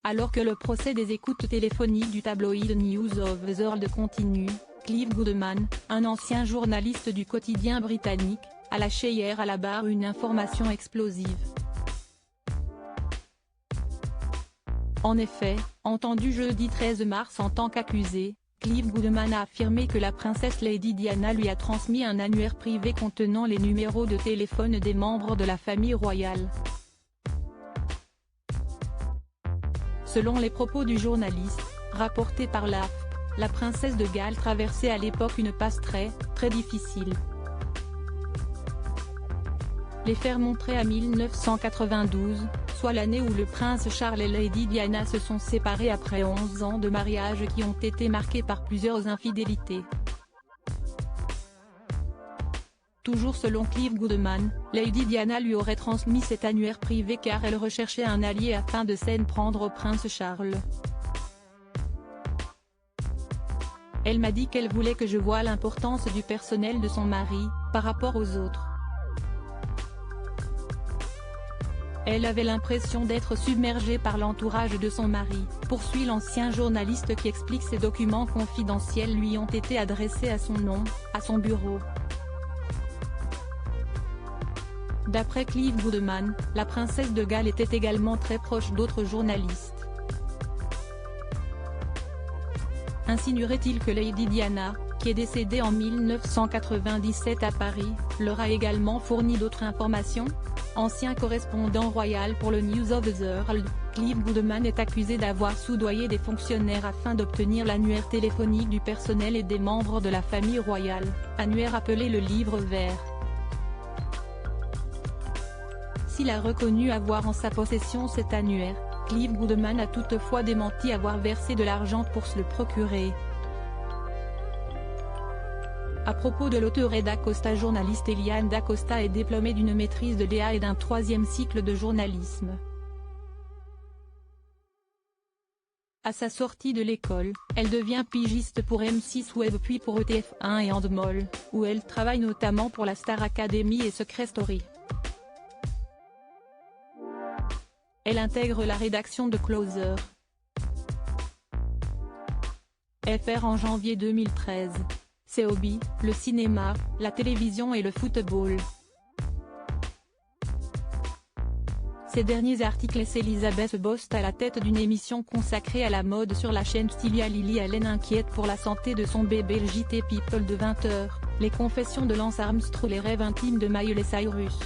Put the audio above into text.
Alors que le procès des écoutes téléphoniques du tabloïd News of the World continue, Clive Goodman, un ancien journaliste du quotidien britannique, a lâché hier à la barre une information explosive. En effet, entendu jeudi 13 mars en tant qu'accusé, Clive Goodman a affirmé que la princesse Lady Diana lui a transmis un annuaire privé contenant les numéros de téléphone des membres de la famille royale. Selon les propos du journaliste, rapportés par l'AFP, la princesse de Galles traversait à l'époque une passe très difficile. Les faits remonteraient à 1992, soit l'année où le prince Charles et Lady Diana se sont séparés après 11 ans de mariage qui ont été marqués par plusieurs infidélités. Toujours selon Clive Goodman, Lady Diana lui aurait transmis cet annuaire privé car elle recherchait un allié afin de s'en prendre au prince Charles. Elle m'a dit qu'elle voulait que je voie l'importance du personnel de son mari, par rapport aux autres. Elle avait l'impression d'être submergée par l'entourage de son mari, poursuit l'ancien journaliste qui explique ces documents confidentiels lui ont été adressés à son nom, à son bureau. D'après Clive Goodman, la princesse de Galles était également très proche d'autres journalistes. Insinuerait-il que Lady Diana, qui est décédée en 1997 à Paris, leur a également fourni d'autres informations? Ancien correspondant royal pour le News of the World, Clive Goodman est accusé d'avoir soudoyé des fonctionnaires afin d'obtenir l'annuaire téléphonique du personnel et des membres de la famille royale, annuaire appelé le livre vert. S'il a reconnu avoir en sa possession cet annuaire, Clive Goodman a toutefois démenti avoir versé de l'argent pour se le procurer. À propos de l'auteur d'Acosta, journaliste Eliane d'Acosta est diplômée d'une maîtrise de Léa et d'un 3e cycle de journalisme. À sa sortie de l'école, elle devient pigiste pour M6 Web puis pour ETF1 et Endemol, où elle travaille notamment pour la Star Academy et Secret Story. Elle intègre la rédaction de Closer FR en janvier 2013. Ses hobbies, le cinéma, la télévision et le football. Ces derniers articles laissent Elizabeth Bost à la tête d'une émission consacrée à la mode sur la chaîne Stylia. Lily Allen inquiète pour la santé de son bébé. Le JT People de 20h, les confessions de Lance Armstrong, les rêves intimes de Miley Cyrus.